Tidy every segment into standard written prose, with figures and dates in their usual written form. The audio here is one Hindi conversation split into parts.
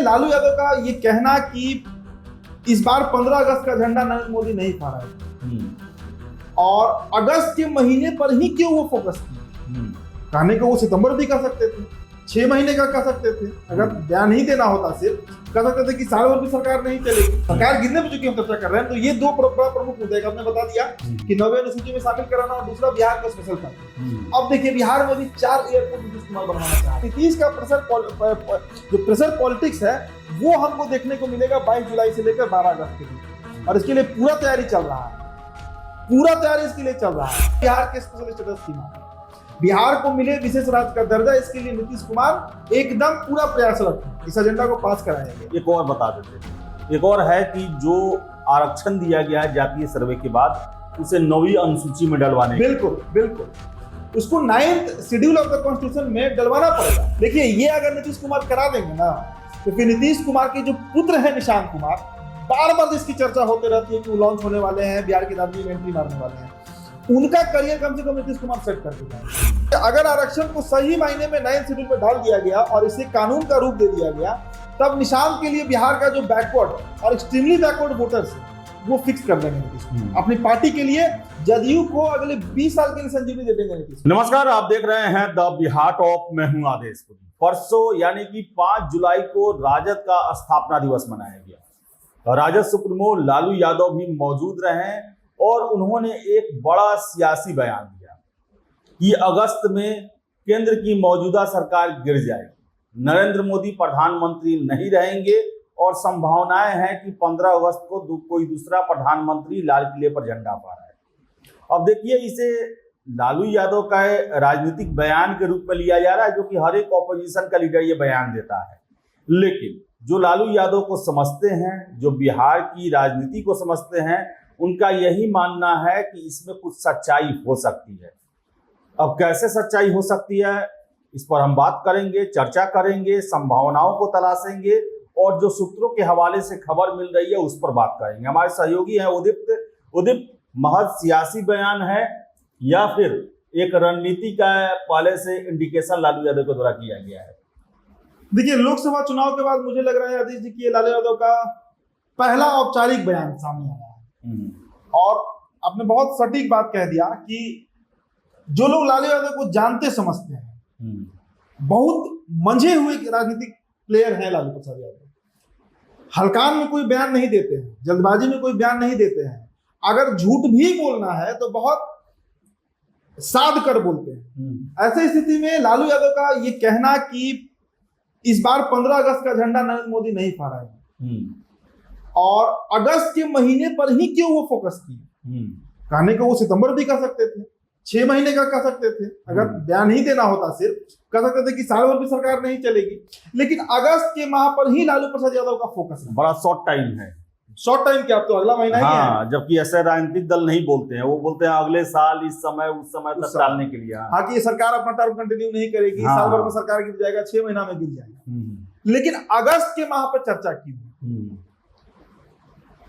लालू यादव का ये कहना कि इस बार 15 अगस्त का झंडा नरेंद्र मोदी नहीं फहराए और अगस्त के महीने पर ही क्यों वो फोकस किए। कहने को वो सितंबर भी कर सकते थे, 6 महीने का कर सकते थे, अगर बयान नहीं देना होता सिर्फ कह सकते थे कि साल भर भी सरकार नहीं चलेगी। सरकार गिरने पर चूंकि हम चर्चा कर रहे हैं तो ये दो बड़ा प्रमुख मुद्दे आपने बता दिया कि 9वीं अनुसूची में शामिल कराना और दूसरा बिहार का स्पेशल पैकेज। अब देखिए बिहार में भी 4 एयरपोर्ट नीतीश कुमार बनवाना चाह रहे हैं। नीतीश का जो प्रेशर पॉलिटिक्स है वो हमको देखने को मिलेगा 22 जुलाई से लेकर 12 अगस्त के बीच, और इसके लिए पूरा तैयारी चल रहा है, पूरा तैयारी इसके लिए चल रहा है। बिहार के स्पेशल स्टेटस की मांग, बिहार को मिले विशेष राज्य का दर्जा, इसके लिए नीतीश कुमार एकदम पूरा प्रयासरत है, इस एजेंडा को पास कराएंगे। एक और बता देते, एक और है कि जो आरक्षण दिया गया है जातीय सर्वे के बाद उसे 9वीं अनुसूची में डलवाने, बिल्कुल बिल्कुल उसको 9th schedule of the constitution में डलवाना पड़ेगा। देखिए ये अगर नीतीश कुमार करा देंगे ना तो फिर नीतीश कुमार के जो पुत्र हैं निशांत कुमार, बार बार इसकी चर्चा होते रहती है कि वो लॉन्च होने वाले हैं, बिहार की राजनीति में एंट्री मारने वाले हैं, उनका करियर कम से कम नीतीश कुमार सेट कर देगा। अगर आरक्षण को सही मायने में 9th शेड्यूल में डाल दिया गया और इसे कानून का रूप दे दिया गया, तब निशांत के लिए बिहार का जो बैकवर्ड और एक्सट्रीमली बैकवर्ड वोटर्स है वो फिक्स कर देंगे नीतीश कुमार अपनी पार्टी के लिए। जदयू को अगले 20 साल के लिए संजीवनी दे देंगे नीतीश। नमस्कार, आप देख रहे हैं द बिहार टॉप, मैं हूं आदेश। परसों यानी कि 5 जुलाई को राजद का स्थापना दिवस मनाया गया। राजद सुप्रीमो लालू यादव भी मौजूद रहे और उन्होंने एक बड़ा सियासी बयान दिया कि अगस्त में केंद्र की मौजूदा सरकार गिर जाएगी, नरेंद्र मोदी प्रधानमंत्री नहीं रहेंगे और संभावनाएं हैं कि 15 अगस्त को कोई दूसरा प्रधानमंत्री लाल किले पर झंडा फहराए। अब देखिए, इसे लालू यादव का राजनीतिक बयान के रूप में लिया जा रहा है, जो कि हर एक ऑपोजिशन का लीडर ये बयान देता है, लेकिन जो लालू यादव को समझते हैं, जो बिहार की राजनीति को समझते हैं, उनका यही मानना है कि इसमें कुछ सच्चाई हो सकती है। अब कैसे सच्चाई हो सकती है, इस पर हम बात करेंगे, चर्चा करेंगे, संभावनाओं को तलाशेंगे और जो सूत्रों के हवाले से खबर मिल रही है उस पर बात करेंगे। हमारे सहयोगी हैं उदित। महज सियासी बयान है या फिर एक रणनीति का पहले से इंडिकेशन लालू यादव के द्वारा किया गया है? देखिए, लोकसभा चुनाव के बाद मुझे लग रहा है आदित्य जी की लालू यादव का पहला औपचारिक बयान सामने आया है और आपने बहुत सटीक बात कह दिया कि जो लोग लालू यादव को जानते समझते हैं, बहुत मंझे हुए राजनीतिक प्लेयर हैं लालू प्रसाद यादव। हल्कान में कोई बयान नहीं देते हैं, जल्दबाजी में कोई बयान नहीं देते हैं, अगर झूठ भी बोलना है तो बहुत साध कर बोलते हैं। ऐसी स्थिति में लालू यादव का ये कहना कि इस बार 15 अगस्त का झंडा नरेंद्र मोदी नहीं फहराएंगे और अगस्त के महीने पर ही क्यों वो फोकस किए। कहने को वो सितंबर भी कर सकते थे, 6 महीने का कर सकते थे, अगर बयान नहीं देना होता सिर्फ कह सकते थे कि साल भर भी सरकार नहीं चलेगी, लेकिन अगस्त के माह पर ही लालू प्रसाद यादव का फोकस है। बड़ा शॉर्ट टाइम है। शॉर्ट टाइम क्या, अब तो अगला महीना ही है। जबकि ऐसे राजनीतिक दल नहीं बोलते हैं, वो बोलते हैं अगले साल, इस समय, उस समय तक डालने के लिए। हाँ, कि ये सरकार अपना टर्म कंटिन्यू नहीं करेगी, साल भर में सरकार गिर जाएगा, 6 महीना में गिर जाएगा, लेकिन अगस्त के माह पर चर्चा की।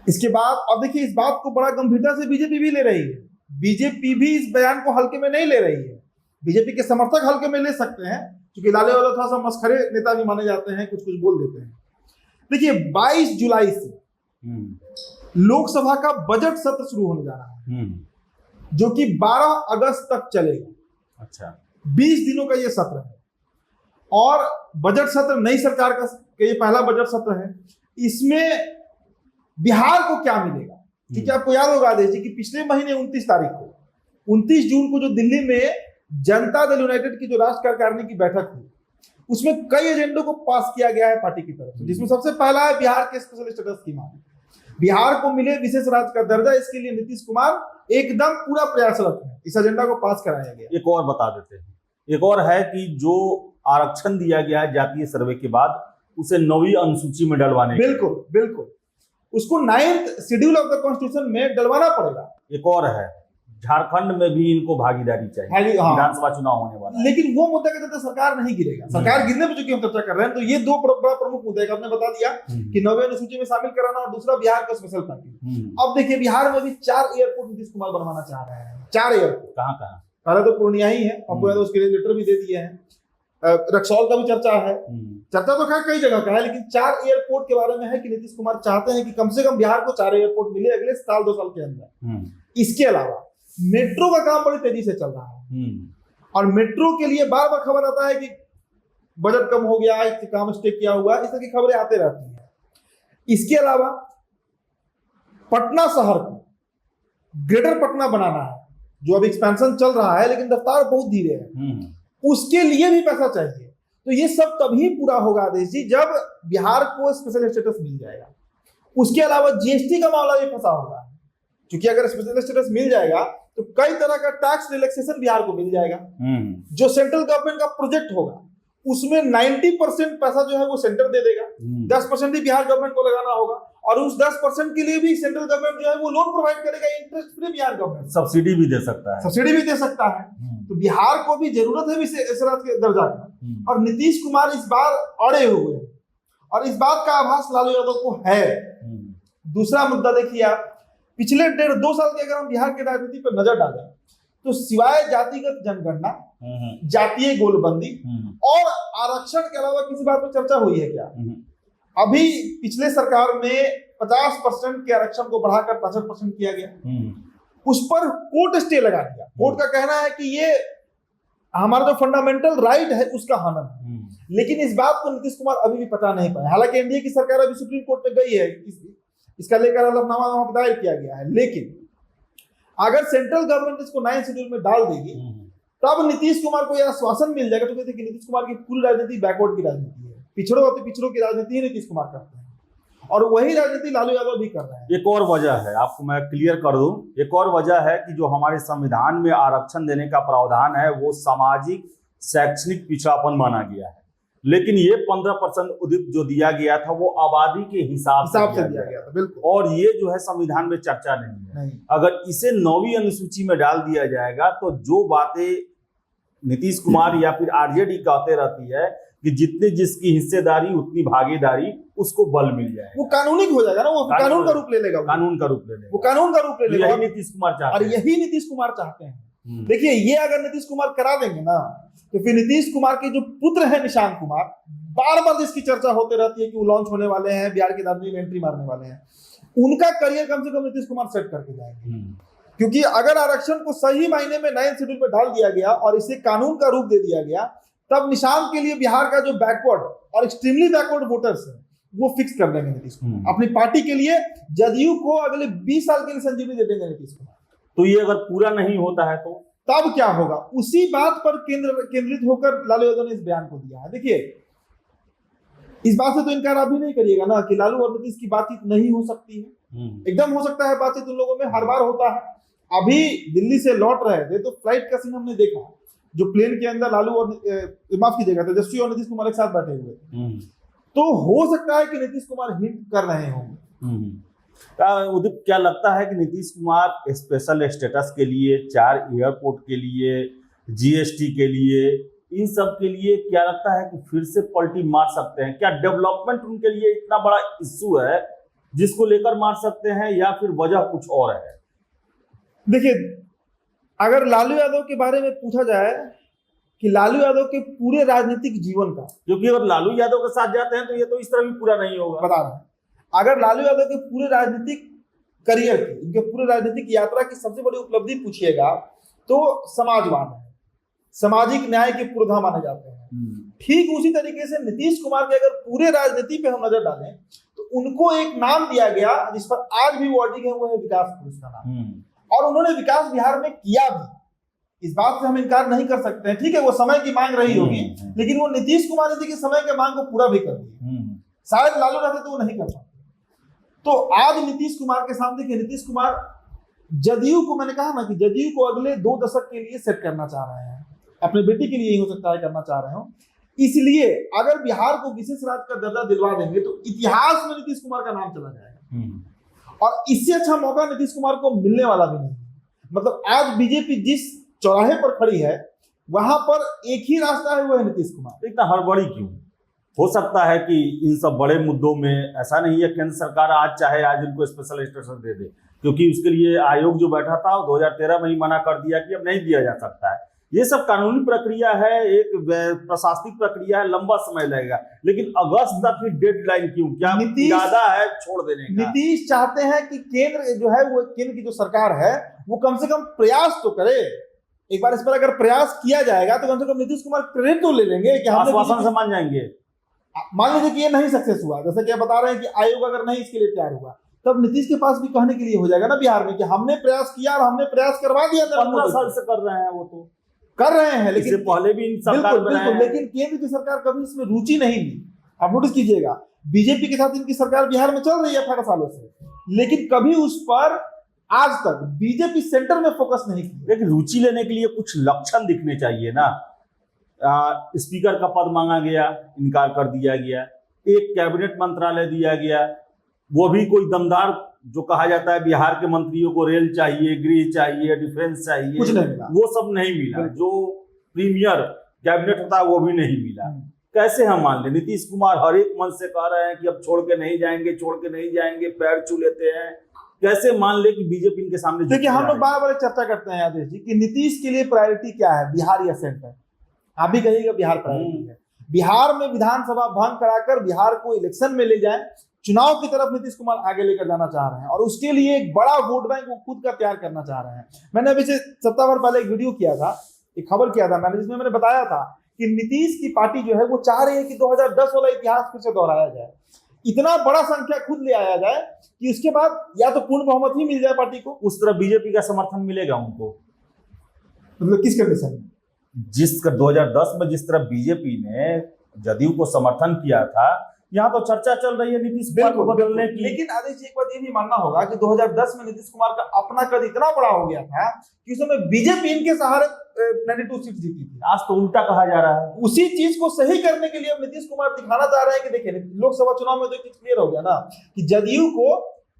इसके बाद अब देखिए, इस बात को बड़ा गंभीरता से बीजेपी भी ले रही है। बीजेपी भी इस बयान को हल्के में नहीं ले रही है। बीजेपी के समर्थक हल्के में ले सकते हैं क्योंकि लालू यादव थोड़ा सा मस्खरे नेता भी माने जाते हैं, कुछ कुछ बोल देते हैं। देखिए 22 जुलाई से लोकसभा का बजट सत्र शुरू होने जा रहा है जो कि 12 अगस्त तक चलेगा। अच्छा, 20 दिनों का ये सत्र है और बजट सत्र नई सरकार का ये पहला बजट सत्र है। इसमें बिहार को क्या मिलेगा, क्योंकि आपको याद होगा आदेश जी कि पिछले महीने 29 तारीख को, 29 जून को जो दिल्ली में जनता दल यूनाइटेड की जो राष्ट्र कार्यकारिणी की बैठक हुई, उसमें कई एजेंडों को पास किया गया है पार्टी की तरफ से, जिसमें सबसे पहला है बिहार के स्पेशल स्टेटस की मांग, बिहार को मिले विशेष राज्य का दर्जा, इसके लिए नीतीश कुमार एकदम पूरा प्रयासरत है, इस एजेंडा को पास कराया गया। एक और बता देते हैं, एक और है कि जो आरक्षण दिया गया है जातीय सर्वे के बाद उसे 9वीं अनुसूची में डलवाने, बिल्कुल बिल्कुल उसको 9th schedule of the constitution में डलवाना पड़ेगा। एक और है, झारखंड में भी इनको भागीदारी चाहिए, विधानसभा चुनाव होने वाला है, लेकिन वो मुद्दा के तहत सरकार नहीं गिरेगा। सरकार गिरने पर चूंकि हम चर्चा कर रहे हैं तो ये दो बड़ा प्रमुख मुद्दे आपने बता दिया कि 9वीं अनुसूची में शामिल कराना और दूसरा बिहार का स्पेशल पैकेज। अब देखिए बिहार में भी 4 एयरपोर्ट नीतीश कुमार बनवाना चाह रहे हैं। 4 एयरपोर्ट कहाँ? पहले तो पूर्णिया ही है, अब उसके लिए लेटर भी दे दिए हैं। रक्सौल का भी चर्चा है। चर्चा तो खैर कई जगह का है, लेकिन 4 एयरपोर्ट के बारे में है कि नीतीश कुमार चाहते हैं कि कम से कम बिहार को 4 एयरपोर्ट मिले अगले साल 2 साल के अंदर। इसके अलावा मेट्रो का काम बड़ी तेजी से चल रहा है, और मेट्रो के लिए बार बार खबर आता है कि बजट कम हो गया, इससे काम स्टे किया हुआ, इस तरह की खबरें आते रहती हैं। इसके अलावा पटना शहर को ग्रेटर पटना बनाना है, जो अभी एक्सपेंशन चल रहा है लेकिन रफ्तार बहुत धीरे है, उसके लिए भी पैसा चाहिए। तो ये सब तभी पूरा होगा आदेश जी जब बिहार को स्पेशल स्टेटस मिल जाएगा। उसके अलावा जीएसटी का मामला भी फंसा होगा, क्योंकि अगर स्पेशल स्टेटस मिल जाएगा तो कई तरह का टैक्स रिलैक्सेशन बिहार को मिल जाएगा। जो सेंट्रल गवर्नमेंट का प्रोजेक्ट होगा उसमें 90% पैसा जो है वो सेंटर दे देगा, 10% ही बिहार गवर्नमेंट को लगाना होगा, और उस 10% के लिए भी सेंट्रल गवर्नमेंट जो है वो लोन प्रोवाइड करेगा, interest free Bihar government subsidy भी दे सकता है, सब्सिडी भी दे सकता है। तो बिहार को भी जरूरत है विशेषाधिकार के दर्जा का, और नीतीश कुमार इस बार अड़े हुए हैं, और इस बात का आभास लालू यादव को है। दूसरा मुद्दा देखिए आप, पिछले 1.5-2 साल के अगर हम बिहार की राजनीति पर नजर डालें तो सिवाय जातिगत जनगणना, जातीय गोलबंदी और आरक्षण के अलावा किसी बात पर चर्चा हुई है क्या? अभी पिछले सरकार में 50% के आरक्षण को बढ़ाकर 65% किया गया, उस पर कोर्ट स्टे लगा दिया। कोर्ट का कहना है कि ये हमारा जो फंडामेंटल राइट है उसका हनन है, लेकिन इस बात को नीतीश कुमार अभी भी पता नहीं पाए। हालांकि एनडीए की सरकार अभी सुप्रीम कोर्ट में गई है, इसका लेकर हलफनामा दायर किया गया है, लेकिन अगर सेंट्रल गवर्नमेंट इसको 9 शेड्यूल में डाल देगी तब नीतीश कुमार को यह आश्वासन मिल जाएगा। तो कहते हैं कि नीतीश कुमार की पूरी राजनीति बैकवर्ड की राजनीति है, पिछड़ों की राजनीति ही नीतीश कुमार करते हैं, और वही राजनीति लालू यादव भी कर रहे हैं। एक और वजह है, आपको मैं क्लियर कर दूं, एक और वजह है कि जो हमारे संविधान में आरक्षण देने का प्रावधान है वो सामाजिक शैक्षणिक पिछड़ापन माना गया है, लेकिन ये 15% उदित जो दिया गया था वो आबादी के हिसाब से दिया गया था, बिल्कुल। और ये जो है संविधान में चर्चा नहीं है। अगर इसे 9वीं अनुसूची में डाल दिया जाएगा तो जो बातें नीतीश कुमार या फिर आरजेडी कहते रहती है कि जितनी जिसकी हिस्सेदारी उतनी भागीदारी, उसको बल मिल जाएगा, वो कानूनी हो जाएगा ना, वो कानून का रूप ले लेगा, कानून का रूप ले लेगा, वो कानून का रूप ले लेगा। यही नीतीश कुमार चाहते हैं, और यही नीतीश कुमार चाहते हैं। देखिए, ये अगर नीतीश कुमार करा देंगे ना तो फिर नीतीश कुमार के जो पुत्र है निशांत कुमार, बार बार इसकी चर्चा होते रहती है कि वो लॉन्च होने वाले हैं, बिहार की राजनीति में एंट्री मारने वाले हैं, उनका करियर कम से कम नीतीश कुमार सेट करके जाएंगे। क्योंकि अगर आरक्षण को सही मायने में 9 शेड्यूल पर डाल दिया गया और इसे कानून का रूप दे दिया गया, तब निशांत के लिए बिहार का जो बैकवर्ड और एक्सट्रीमली बैकवर्ड वोटर्स है वो फिक्स कर देंगे नीतीश कुमार अपनी पार्टी के लिए। जदयू को अगले 20 साल के लिए संजीवनी दे देंगे नीतीश कुमार। तो ये अगर पूरा नहीं होता है तो तब क्या होगा, उसी बात पर केंद्रित होकर लालू यादव ने इस बयान को दिया है। देखिए, इस बात से तो इनकार अभी नहीं करिएगा ना कि लालू और नीतीश की बातचीत नहीं हो सकती है। एकदम हो सकता है बातचीत उन लोगों में, हर बार होता है। अभी दिल्ली से लौट रहे थे तो फ्लाइट का सीन हमने देखा, जो प्लेन के अंदर लालू और माफ कीजिएगा तेजस्वी और नीतीश कुमार एक साथ बैठे हुए थे। तो हो सकता है कि नीतीश कुमार हिंट कर रहे होंगे। उदित, क्या लगता है कि नीतीश कुमार स्पेशल स्टेटस के लिए, 4 एयरपोर्ट के लिए, जीएसटी के लिए, इन सब के लिए क्या लगता है कि फिर से पलटी मार सकते हैं? क्या डेवलपमेंट उनके लिए इतना बड़ा इश्यू है जिसको लेकर मार सकते हैं, या फिर वजह कुछ और है? देखिए, अगर लालू यादव के बारे में पूछा जाए कि लालू यादव के पूरे राजनीतिक जीवन का, क्योंकि अगर लालू यादव के साथ जाते हैं तो ये तो इस तरह भी पूरा नहीं होगा। बता रहे हैं, अगर लालू यादव के पूरे राजनीतिक करियर की, इनके पूरे राजनीतिक यात्रा की सबसे बड़ी उपलब्धि पूछिएगा तो समाजवाद है, सामाजिक न्याय के पुरोधा माने जाते हैं। ठीक उसी तरीके से नीतीश कुमार के अगर पूरे राजनीति पे हम नजर डालें तो उनको एक नाम दिया गया जिस पर आज भी वर्डिंग है, वो है विकास पुरुष का नाम। और उन्होंने विकास बिहार में किया भी, इस बात से हम इनकार नहीं कर सकते हैं। ठीक है, वो समय की मांग रही होगी, लेकिन वो नीतीश कुमार जी के समय के मांग को पूरा भी कर दिया। शायद लालू रहते तो वो नहीं कर पाते। तो आज नीतीश कुमार के सामने, देखिए, नीतीश कुमार जदयू को, मैंने कहा ना कि जदयू को अगले 2 दशक के लिए सेट करना चाह रहे हैं, अपने बेटी के लिए ही हो सकता है करना चाह रहे हो। इसलिए अगर बिहार को विशेष राज्य का दर्जा दिलवा देंगे तो इतिहास में नीतीश कुमार का नाम चला जाएगा, और इससे अच्छा मौका नीतीश कुमार को मिलने वाला भी नहीं। मतलब आज बीजेपी जिस चौराहे पर खड़ी है वहां पर एक ही रास्ता है, वो है नीतीश कुमार। इतना हड़बड़ी क्यों? हो सकता है कि इन सब बड़े मुद्दों में ऐसा नहीं है केंद्र सरकार आज चाहे आज उनको स्पेशल स्टेटस दे दे, क्योंकि उसके लिए आयोग जो बैठा था 2013 में ही मना कर दिया कि अब नहीं दिया जा सकता है। ये सब कानूनी प्रक्रिया है, एक प्रशासनिक प्रक्रिया है, लंबा समय लगेगा, लेकिन अगस्त तक की डेडलाइन क्यों? क्या इरादा है छोड़ देने का? नीतीश चाहते हैं कि केंद्र जो है, वो केंद्र की जो सरकार है वो कम से कम प्रयास तो करे। एक बार इस पर अगर प्रयास किया जाएगा तो कम से कम नीतीश कुमार क्रेडिट तो ले लेंगे कि आश्वासन से मान जाएंगे। मान लीजिए कि ये नहीं सक्सेस हुआ, जैसे कि आप बता रहे हैं कि आयोग अगर नहीं इसके लिए तैयार हुआ, तब नीतीश के पास भी कहने के लिए हो जाएगा ना बिहार में कि हमने प्रयास किया और हमने प्रयास करवा दिया। 15 साल से कर रहे हैं, वो तो कर रहे हैं, लेकिन पहले भी सरकार बिल्कुल, लेकिन केंद्र की सरकार कभी इसमें रुचि नहीं ली। आप नोटिस कीजिएगा, बीजेपी के साथ इनकी सरकार बिहार में चल रही है 18 सालों से, लेकिन कभी उस पर आज तक बीजेपी सेंटर में फोकस नहीं की। लेकिन रुचि लेने के लिए कुछ लक्षण दिखने चाहिए ना। स्पीकर का पद मांगा गया, इनकार कर दिया गया। एक कैबिनेट मंत्रालय दिया गया, वो भी कोई दमदार, जो कहा जाता है बिहार के मंत्रियों को रेल चाहिए, गृह चाहिए, डिफेंस चाहिए, कुछ नहीं मिला, वो सब नहीं मिला। जो प्रीमियर कैबिनेट होता है वो भी नहीं मिला। कैसे हम मान ले? नीतीश कुमार हर एक मन से कह रहे हैं कि अब छोड़ के नहीं जाएंगे, छोड़ के नहीं जाएंगे, पैर छू लेते हैं। कैसे मान ले कि बीजेपी इनके सामने? देखिए, हम लोग बार बार चर्चा करते हैं आदेश जी कि नीतीश के लिए प्रायोरिटी क्या है, बिहार या सेंटर? आप भी कहिएगा बिहार प्रायोरिटी है। बिहार में विधानसभा भंग कराकर बिहार को इलेक्शन में ले जाए, चुनाव की तरफ नीतीश कुमार आगे लेकर जाना चाह रहे हैं, और उसके लिए एक बड़ा वोट बैंक वो खुद का तैयार करना चाह रहे हैं। मैंने अभी से सप्ताह भर पहले एक वीडियो किया था, एक खबर किया था मैंने, जिसमें मैंने बताया था कि नीतीश की पार्टी जो है वो चाह रही है कि 2010 वाला इतिहास फिर से दोहराया जाए, इतना बड़ा संख्या खुद ले आया जाए कि उसके बाद या तो पूर्ण बहुमत ही मिल जाए पार्टी को। उस तरह बीजेपी का समर्थन मिलेगा उनको? मतलब किस कंडीशन में? जिस 2010 में जिस तरह बीजेपी ने जदयू को समर्थन किया था, यहाँ तो चर्चा चल रही है नीतीश कुमार को बदलने की। लेकिन आदेश जी, एक बात ये भी मानना होगा कि 2010 में नीतीश कुमार का अपना कद इतना बड़ा हो गया था कि उस समय बीजेपी इनके सहारे 92 सीट जीती थी। आज तो उल्टा कहा जा रहा है। उसी चीज को सही करने के लिए अब नीतीश कुमार दिखाना चाह रहे हैं कि देखिए, लोकसभा चुनाव में तो एक क्लियर हो गया ना कि जदयू को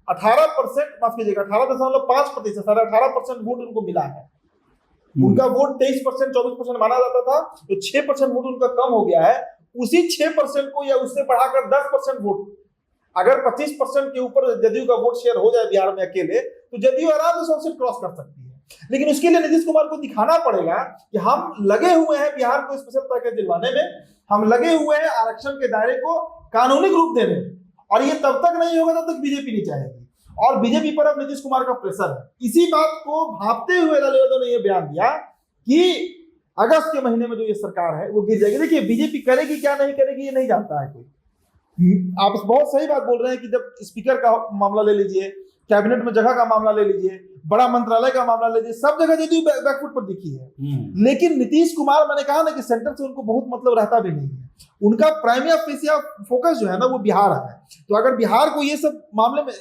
18%, माफ कीजिएगा 18.5%, 18% वोट उनको मिला है। उनका वोट 23%, 24% माना जाता था, तो 6% वोट उनका कम हो गया है। उसी 6% को या उससे बढ़ाकर 10% वोट, अगर 25% के ऊपर जदयू का वोट शेयर हो जाए बिहार में अकेले, तो जदयू आराम से 100 सीट क्रॉस कर सकती है। लेकिन उसके लिए नीतीश कुमार को दिखाना पड़ेगा कि हम लगे हुए हैं बिहार को स्पेशल पैकेज दिलवाने में, हम लगे हुए हैं आरक्षण के दायरे को कानूनी रूप देने में, और ये तब तक नहीं होगा जब तक बीजेपी नहीं चाहेगी। और बीजेपी पर अब नीतीश कुमार का प्रेशर है। इसी बात को भांपते हुए लालू यादव ने यह बयान दिया कि अगस्त के महीने में जो ये सरकार है वो गिर जाएगी। देखिए, बीजेपी करेगी क्या नहीं करेगी ये नहीं जानता है कोई। आप बहुत सही बात बोल रहे हैं कि जब स्पीकर का मामला ले लीजिए, कैबिनेट में जगह का मामला ले लीजिए, बड़ा मंत्रालय का मामला ले लीजिए, सब जगह जदयू बैकफुट पर दिखी है। लेकिन नीतीश कुमार, मैंने कहा ना कि सेंटर से उनको बहुत मतलब रहता भी नहीं है। उनका प्राइमरी फेसिया फोकस जो है ना वो बिहार है। तो अगर बिहार को ये सब मामले में,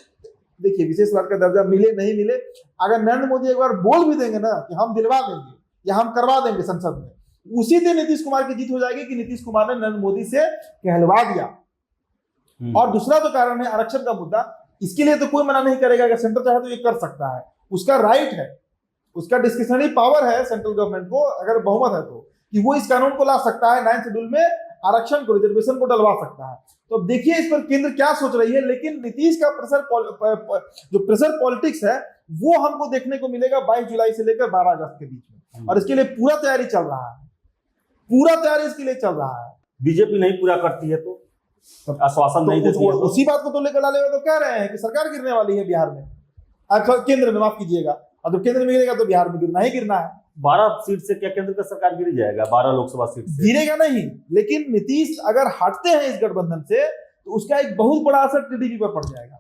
देखिए, विशेष लाभ का दर्जा मिले नहीं मिले, अगर नरेंद्र मोदी एक बार बोल भी देंगे ना कि हम दिलवा देंगे या हम करवा देंगे संसद में, उसी दिन नीतीश कुमार की जीत हो जाएगी कि नीतीश कुमार ने नरेंद्र मोदी से कहलवा दिया। और दूसरा जो कारण है आरक्षण का मुद्दा, इसके लिए तो कोई मना नहीं करेगा, अगर सेंटर चाहे तो ये कर सकता है, उसका राइट है, उसका डिस्क्रिशनरी पावर है सेंट्रल गवर्नमेंट को, अगर बहुमत है तो, कि वो इस कानून को ला सकता है, 9 शेड्यूल में आरक्षण को, रिजर्वेशन को डलवा सकता है। तो देखिए इस पर केंद्र क्या सोच रही है। लेकिन नीतीश का जो प्रेशर पॉलिटिक्स है वो हमको देखने को मिलेगा 22 जुलाई से लेकर 12 अगस्त के बीच में, और इसके लिए पूरा तैयारी चल रहा है, पूरा तैयारी इसके लिए चल रहा है। बीजेपी नहीं पूरा करती है तो आश्वासन नहीं देती है, उसी बात को तो लेकर लाले तो कह रहे हैं कि सरकार गिरने वाली है बिहार में, केंद्र में, माफ कीजिएगा, और जब केंद्र में गिरेगा तो बिहार में गिरना ही गिरना है। 12 सीट से क्या केंद्र का सरकार गिर जाएगा? 12 लोकसभा सीट से गिरेगा नहीं, लेकिन नीतीश अगर हटते हैं इस गठबंधन से तो उसका एक बहुत बड़ा असर टीडीपी पर पड़ जाएगा।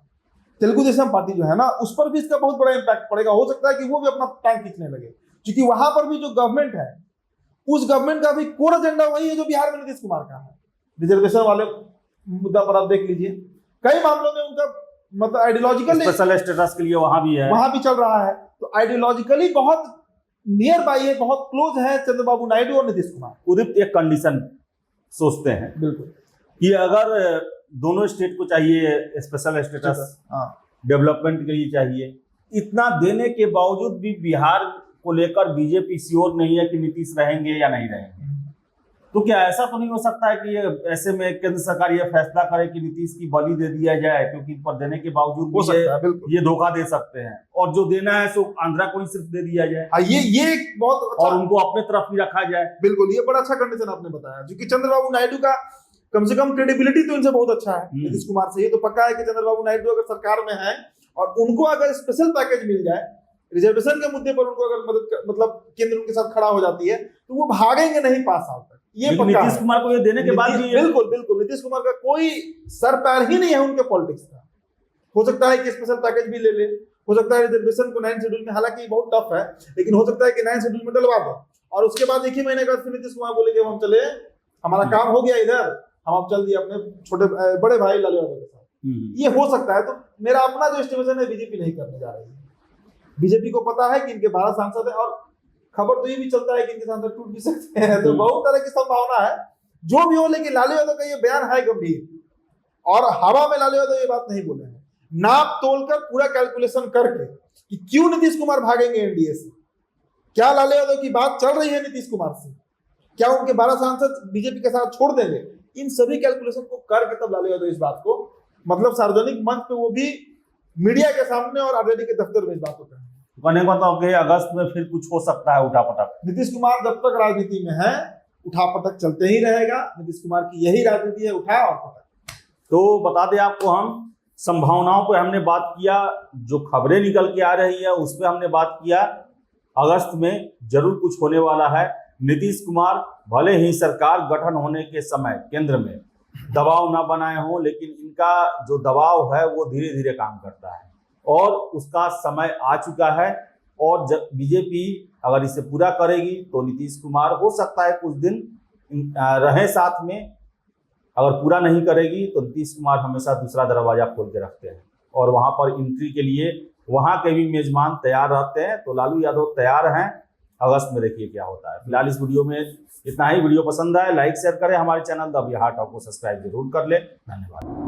तेलुगु देशम पार्टी जो है ना, उस पर भी इसका बहुत बड़ा इंपैक्ट पड़ेगा। हो सकता है कि वो भी अपना टाइम खींचने लगे, क्योंकि वहां पर भी जो गवर्नमेंट है, उस गवर्नमेंट का भी कोर एजेंडा वही है जो बिहार में नीतीश कुमार का है। रिजर्वेशन वाले मुद्दा पर आप देख लीजिए, कई मामलों में उनका मतलब आइडियोलॉजिकल स्पेशल स्टेटस के लिए वहां भी है, वहां भी चल रहा है। तो आइडियोलॉजिकली बहुत नियर बाई है, बहुत क्लोज है चंद्रबाबू नायडू और नीतीश कुमार। उदित एक कंडीशन सोचते हैं बिल्कुल कि अगर दोनों स्टेट को चाहिए स्पेशल स्टेटस, डेवलपमेंट के लिए चाहिए, इतना देने के बावजूद भी बिहार को लेकर बीजेपी श्योर नहीं है कि नीतीश रहेंगे या नहीं रहेंगे, तो क्या ऐसा तो नहीं हो सकता है कि ये ऐसे में केंद्र सरकार ये फैसला करे कि नीतीश की बलि दे दिया जाए, क्योंकि पर देने के बावजूद हो भी सकता है, बिल्कुल। ये धोखा दे सकते हैं, और जो देना है सो आंध्रा को ही सिर्फ दे दिया जाए हाँ, ये एक बहुत अच्छा, और उनको अपने तरफ ही रखा जाए। बिल्कुल, ये बड़ा अच्छा कंडीशन आपने बताया, क्योंकि चंद्रबाबू नायडू का कम से कम क्रेडिबिलिटी तो इनसे बहुत अच्छा है नीतीश कुमार से। ये तो पक्का है कि चंद्रबाबू नायडू अगर सरकार में है और उनको अगर स्पेशल पैकेज मिल जाए, रिजर्वेशन के मुद्दे पर उनको अगर मतलब केंद्र उनके साथ खड़ा हो जाती है, तो वो भागेंगे नहीं 5 साल तक, ये पक्का नीतीश है। कुमार को ये देने के बाद भी बिल्कुल बिल्कुल, नीतीश कुमार का कोई सर पैर ही नहीं है उनके पॉलिटिक्स का। हो सकता है कि स्पेशल पैकेज भी ले ले, हो सकता है रिजर्वेशन को 9 शेड्यूल में, हालांकि बहुत टफ है, लेकिन हो सकता है कि 9 शेड्यूल में डलवा दे, और उसके बाद 1 ही महीने बाद फिर नीतीश कुमार बोले कि हम चले, हमारा काम हो गया इधर, हम अब चल दिए अपने छोटे बड़े भाई लालू यादव के साथ। ये हो सकता है। तो मेरा अपना जो एस्टिमेशन है, बीजेपी नहीं करने जा रही है। बीजेपी को पता है कि इनके 12 सांसद हैं, और खबर तो ये भी चलता है कि इनके सांसद टूट भी सकते हैं, तो बहुत तरह की संभावना है। जो भी हो, लेकिन लालू यादव का ये बयान है गंभीर, और हवा में लालू यादव ये बात नहीं बोले हैं। नाप तोलकर पूरा कैलकुलेशन करके कि क्यों नीतीश कुमार भागेंगे एनडीए से, क्या लालू यादव की बात चल रही है नीतीश कुमार से, क्या उनके 12 सांसद बीजेपी के साथ छोड़ देंगे, इन सभी कैलकुलेशन को करके तब लालू यादव इस बात को मतलब सार्वजनिक मंच पे, वो भी मीडिया के सामने और आरजेडी के दफ्तर में इस बात को कहेंगे। कहने का मतलब कि अगस्त में फिर कुछ हो सकता है उठापटक। नीतीश कुमार जब तक राजनीति में है, उठापटक चलते ही रहेगा। नीतीश कुमार की यही राजनीति है, उठा और पटक। तो बता दें आपको, हम संभावनाओं पे हमने बात किया, जो खबरें निकल के आ रही है उस पर हमने बात किया। अगस्त में जरूर कुछ होने वाला है। नीतीश कुमार भले ही सरकार गठन होने के समय केंद्र में दबाव ना बनाए हों, लेकिन इनका जो दबाव है वो धीरे धीरे काम करता है, और उसका समय आ चुका है। और जब बीजेपी अगर इसे पूरा करेगी तो नीतीश कुमार हो सकता है कुछ दिन रहे साथ में, अगर पूरा नहीं करेगी तो नीतीश कुमार हमेशा दूसरा दरवाजा खोल के रखते हैं, और वहां पर एंट्री के लिए वहां के भी मेजबान तैयार रहते हैं। तो लालू यादव तैयार हैं। अगस्त में देखिए क्या होता है। फिलहाल इस वीडियो में इतना ही। वीडियो पसंद आए लाइक शेयर करें, हमारे चैनल द बिहार टॉक को सब्सक्राइब जरूर कर ले। धन्यवाद।